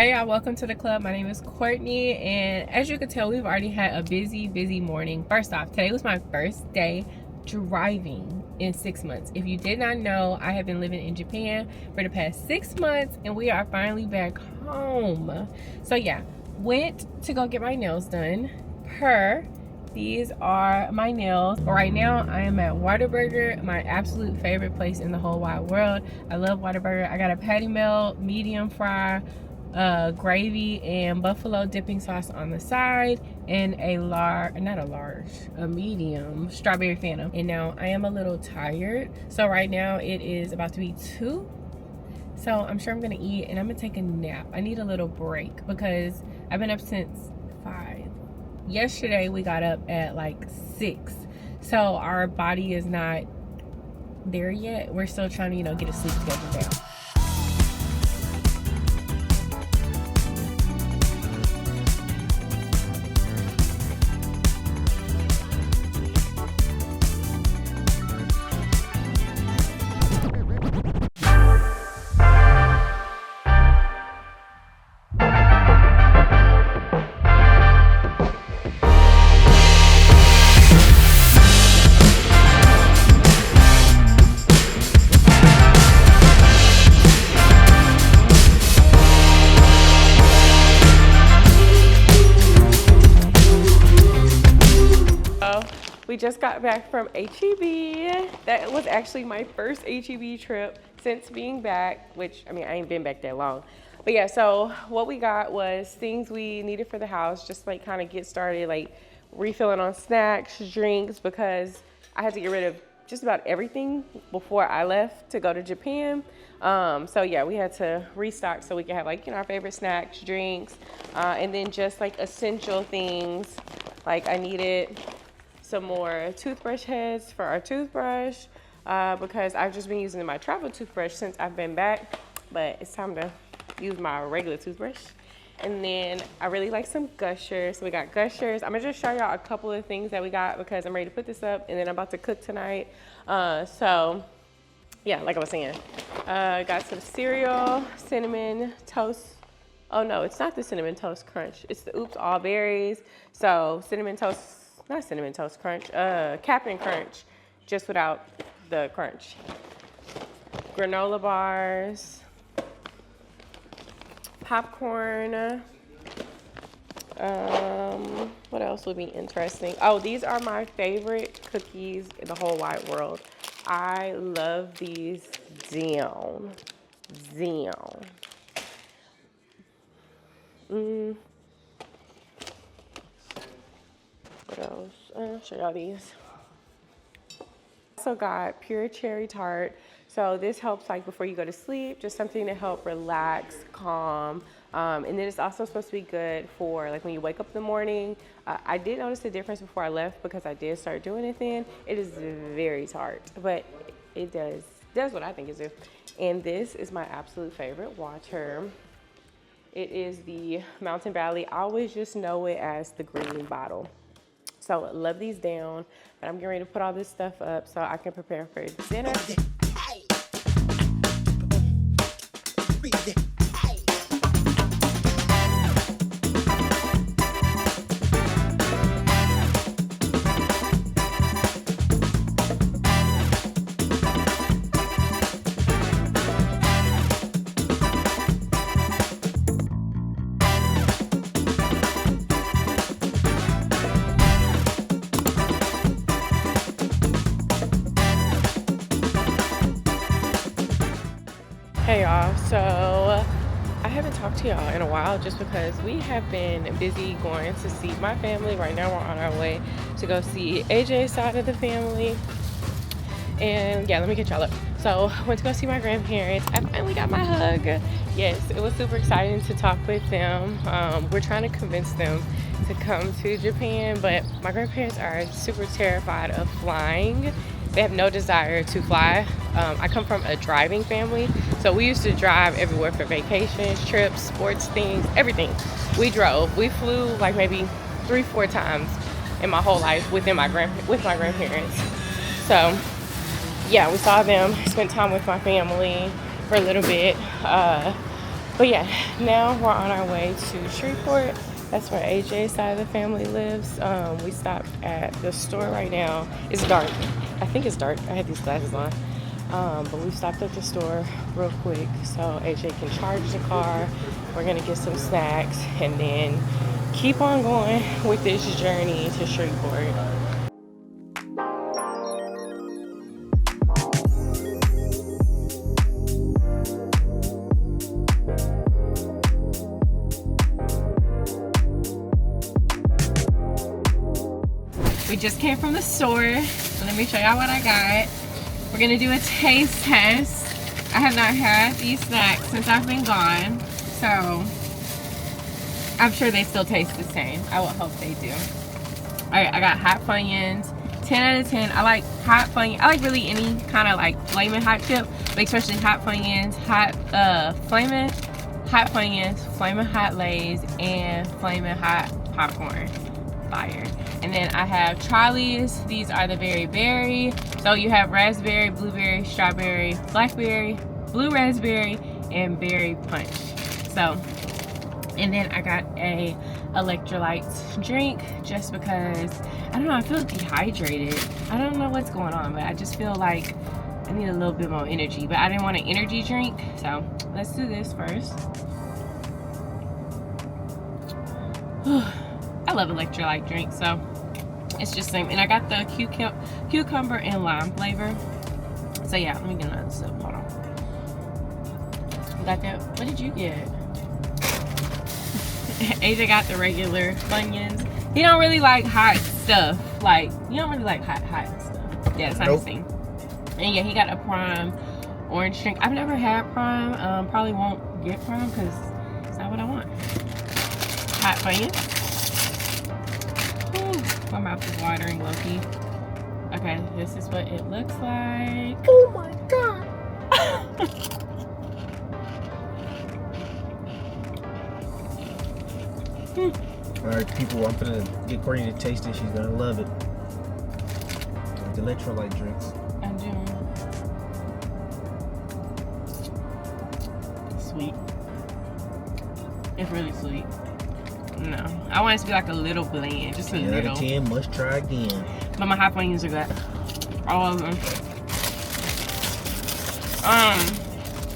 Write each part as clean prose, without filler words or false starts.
Hey y'all, welcome to the club. My name is Courtney, and as you can tell, we've already had a busy morning. First off, today was my first day driving in 6 months. If you did not know, I have been living in Japan for the past 6 months, and we are finally back home. So yeah, went to go get my nails done. These are my nails. Right now, I am at Whataburger, my absolute favorite place in the whole wide world. I love Whataburger. I got a patty melt, medium fry, gravy, and buffalo dipping sauce on the side, and a medium strawberry phantom. And now I am a little tired. So right now it is about to be 2. So I'm sure I'm gonna eat and I'm gonna take a nap. I need a little break because I've been up since 5. Yesterday we got up at like 6, so our body is not there yet. We're still trying to, get a sleep schedule down. We just got back from HEB. That was actually my first HEB trip since being back, which, I ain't been back that long. But yeah, so what we got was things we needed for the house, just like kind of get started, like refilling on snacks, drinks, because I had to get rid of just about everything before I left to go to Japan. So yeah, we had to restock so we could have our favorite snacks, drinks, and then just like essential things. Like I needed some more toothbrush heads for our toothbrush because I've just been using my travel toothbrush since I've been back, but it's time to use my regular toothbrush. And then I really like some gushers. So we got gushers. I'm gonna just show y'all a couple of things that we got because I'm ready to put this up and then I'm about to cook tonight. So yeah, like I was saying, got some cereal, cinnamon toast. Oh no, it's not the cinnamon toast crunch. It's the Oops All Berries. So cinnamon toast, not cinnamon toast crunch, Captain Crunch, just without the crunch. Granola bars, popcorn. What else would be interesting? Oh, these are my favorite cookies in the whole wide world. I love these down. What else? I'll show y'all these. Also got pure cherry tart. So this helps like before you go to sleep, just something to help relax, calm. And then it's also supposed to be good for like when you wake up in the morning. I did notice a difference before I left because I did start doing it then. It is very tart, but it does what I think it does. And this is my absolute favorite water. It is the Mountain Valley. I always just know it as the green bottle. So love these down, but I'm getting ready to put all this stuff up so I can prepare for dinner. Hey y'all, so I haven't talked to y'all in a while just because we have been busy going to see my family. Right now we're on our way to go see AJ's side of the family. And yeah, let me get y'all up. So went to go see my grandparents. I finally got my hug. Yes, it was super exciting to talk with them. We're trying to convince them to come to Japan, but my grandparents are super terrified of flying. They have no desire to fly. I come from a driving family, so we used to drive everywhere for vacations, trips, sports things, everything. We drove. We flew like maybe 3-4 times in my whole life with my grandparents. So yeah, we saw them, spent time with my family for a little bit. But yeah, now we're on our way to Shreveport. That's where AJ's side of the family lives. We stopped at the store right now. It's dark. I think it's dark. I had these glasses on. But we stopped at the store real quick so AJ can charge the car. We're gonna get some snacks and then keep on going with this journey to Shreveport. We just came from the store, so let me show y'all what I got. We're gonna do a taste test. I have not had these snacks since I've been gone, so I'm sure they still taste the same. I would hope they do. Alright, I got hot Funyuns, 10 out of 10. I like hot Funyuns. I like really any kind of like flaming hot chip, but especially hot Funyuns, flaming hot Funyuns, flaming hot Lay's, and flaming hot popcorn. Fire. And then I have Charlie's. These are the berry berry. So you have raspberry, blueberry, strawberry, blackberry, blue raspberry, and berry punch. So, and then I got a electrolytes drink just because, I don't know, I feel dehydrated. I don't know what's going on, but I just feel like I need a little bit more energy. But I didn't want an energy drink, so let's do this first. I love electrolyte drinks, so it's just same. And I got the cucumber and lime flavor. So yeah, let me get another sip. Hold on. You got that? What did you get? AJ got the regular Funyuns. He don't really like hot stuff. Like, you don't really like hot stuff. Yeah, it's not his thing. And yeah, he got a Prime orange drink. I've never had Prime. Probably won't get Prime because it's not what I want. Hot Funyuns. My mouth is watering, low-key. Okay, this is what it looks like. Oh my god! Alright, people, I'm gonna get Courtney to taste it. She's gonna love it. The electrolyte drinks. I do. Sweet. It's really sweet. No, I want it to be like a little blend, just a little. 10 out of 10, must try again. But my hot Funyuns are good. All of them.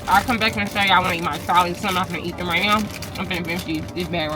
I'll come back and say I want to eat my Charlie, so I'm not gonna eat them right now. I'm gonna finish this bag